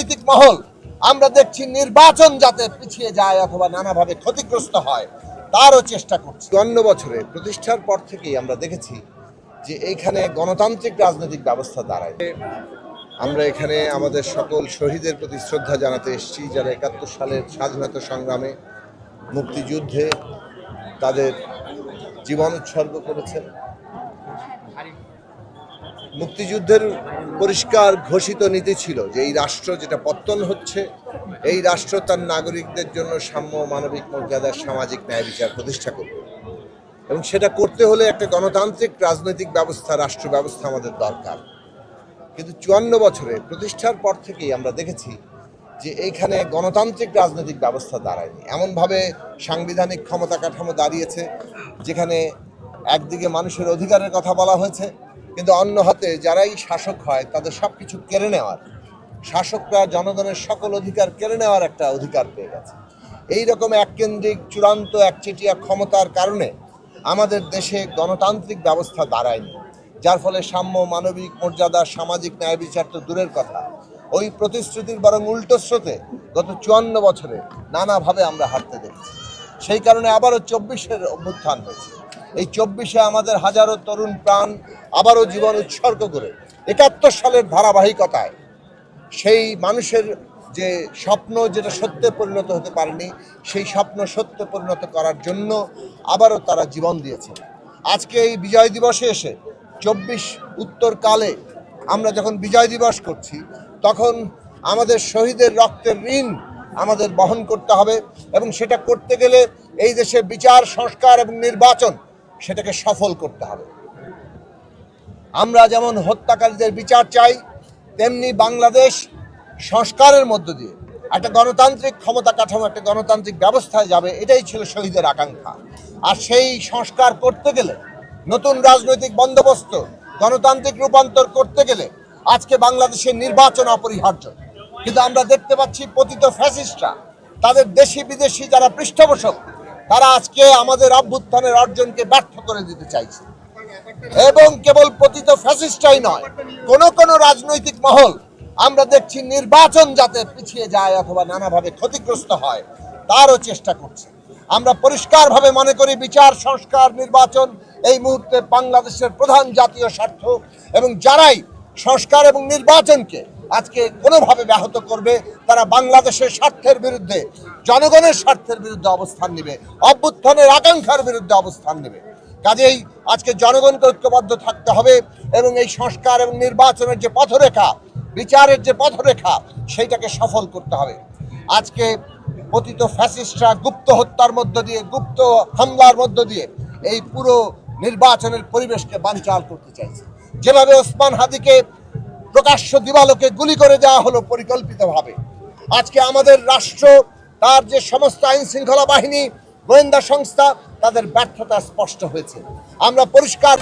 রাজনৈতিক মহল আমরা দেখছি নির্বাচন যাতে পিছিয়ে যায় অথবা নানাভাবে ক্ষতিগ্রস্ত হয় তারও চেষ্টা করছে। ৫৪ বছরে প্রতিষ্ঠার পর থেকেই আমরা দেখেছি যে এইখানে গণতান্ত্রিক রাজনৈতিক ব্যবস্থা দাঁড়ায়। আমরা এখানে আমাদের সকল শহীদের প্রতি শ্রদ্ধা জানাতে এসেছি, যারা ৭১ সালের স্বাধীনতা সংগ্রামে মুক্তিযুদ্ধে তাদের জীবন উৎসর্গ করেছেন। মুক্তিযুদ্ধের পরিষ্কার ঘোষিত নীতি ছিল যে এই রাষ্ট্র যেটা পত্তন হচ্ছে, এই রাষ্ট্র তার নাগরিকদের জন্য সাম্য, মানবিক মর্যাদার, সামাজিক ন্যায় বিচার প্রতিষ্ঠা করবে, এবং সেটা করতে হলে একটা গণতান্ত্রিক রাজনৈতিক ব্যবস্থা, রাষ্ট্র ব্যবস্থা আমাদের দরকার। কিন্তু ৫৪ বছরে প্রতিষ্ঠার পর থেকেই আমরা দেখেছি যে এইখানে গণতান্ত্রিক রাজনৈতিক ব্যবস্থা দাঁড়ায়নি। এমনভাবে সাংবিধানিক ক্ষমতা কাঠামো দাঁড়িয়েছে যেখানে একদিকে মানুষের অধিকারের কথা বলা হয়েছে, কিন্তু অন্য হাতে যারাই শাসক হয় তাদের সব কিছু কেড়ে নেওয়ার, শাসকরা জনগণের সকল অধিকার কেড়ে নেওয়ার একটা অধিকার পেয়ে গেছে। এই রকম এককেন্দ্রিক চূড়ান্ত একচেটিয়া ক্ষমতার কারণে আমাদের দেশে গণতান্ত্রিক ব্যবস্থা দাঁড়ায়নি, যার ফলে সাম্য, মানবিক মর্যাদা, সামাজিক ন্যায় বিচার তো দূরের কথা, ওই প্রতিশ্রুতির বরং উল্টো স্রোতে গত ৫৪ বছরে নানাভাবে আমরা হাঁটতে দেখছি। সেই কারণে আবারও ২৪-এর অভ্যুত্থান হয়েছে। এই ২৪-এ আমাদের হাজারো তরুণ প্রাণ আবারও জীবন উৎসর্গ করে ৭১ সালের ধারাবাহিকতায় সেই মানুষের যে স্বপ্ন, যেটা সত্যে পরিণত হতে পারেনি, সেই স্বপ্ন সত্যে পরিণত করার জন্য আবারও তারা জীবন দিয়েছে। আজকে এই বিজয় দিবসে এসে ২৪ উত্তরকালে আমরা যখন বিজয় দিবস করছি, তখন আমাদের শহীদের রক্তের ঋণ আমাদের বহন করতে হবে, এবং সেটা করতে গেলে এই দেশে বিচার, সংস্কার এবং নির্বাচন সেটাকে সফল করতে হবে। আমরা যেমন হত্যাকারীদের বিচার চাই, তেমনি বাংলাদেশ সংস্কারের মধ্য দিয়ে একটা গণতান্ত্রিক ক্ষমতা কাঠামো, একটা গণতান্ত্রিক ব্যবস্থায় যাবে, এটাই ছিল শহীদের আকাঙ্ক্ষা। আর সেই সংস্কার করতে গেলে, নতুন রাজনৈতিক বন্দোবস্ত, গণতান্ত্রিক রূপান্তর করতে গেলে আজকে বাংলাদেশের নির্বাচন অপরিহার্য। কিন্তু আমরা দেখতে পাচ্ছি পতিত ফ্যাসিস্টরা, তাদের দেশি বিদেশি যারা পৃষ্ঠপোষক, তারা আজকে আমাদের অভ্যুত্থানের অর্জনকে ব্যর্থ করে দিতে চাইছে। এবং কেবল পতিত ফ্যাসিস্টই নয়, কোন রাজনৈতিক মহল আমরা দেখছি নির্বাচন যাতে পিছিয়ে যায় অথবা নানাভাবে ক্ষতিগ্রস্ত হয় তারও চেষ্টা করছে। আমরা পরিষ্কারভাবে মনে করি বিচার, সংস্কার, নির্বাচন এই মুহূর্তে বাংলাদেশের প্রধান জাতীয় স্বার্থ, এবং যারাই সংস্কার এবং নির্বাচনকে আজকে কোনোভাবে ব্যাহত করবে তারা বাংলাদেশের স্বার্থের বিরুদ্ধে, জনগণের স্বার্থের বিরুদ্ধে অবস্থান নেবে, অভ্যুত্থানের আকাঙ্ক্ষার বিরুদ্ধে অবস্থান নেবে। কাজেই আজকে জনগণকে ঐক্যবদ্ধ থাকতে হবে, এবং এই সংস্কার এবং নির্বাচনের যে পথরেখা, বিচারের যে পথরেখা, সেইটাকে সফল করতে হবে। আজকে পতিত ফ্যাসিস্টরা গুপ্ত হত্যার মধ্য দিয়ে, গুপ্ত হামলার মধ্য দিয়ে এই পুরো নির্বাচনের পরিবেশকে বানচাল করতে চাইছে। যেভাবে ওসমান হাদিকে প্রকাশ্য দিবালোকে গুলি করে দেওয়া হলো পরিকল্পিতভাবে, আজকে আমাদের রাষ্ট্র, তার যে সমস্ত আইন শৃঙ্খলা বাহিনী, গোয়েন্দা সংস্থা, তাদের ব্যর্থতা স্পষ্ট হয়েছে। আমরা পরিষ্কার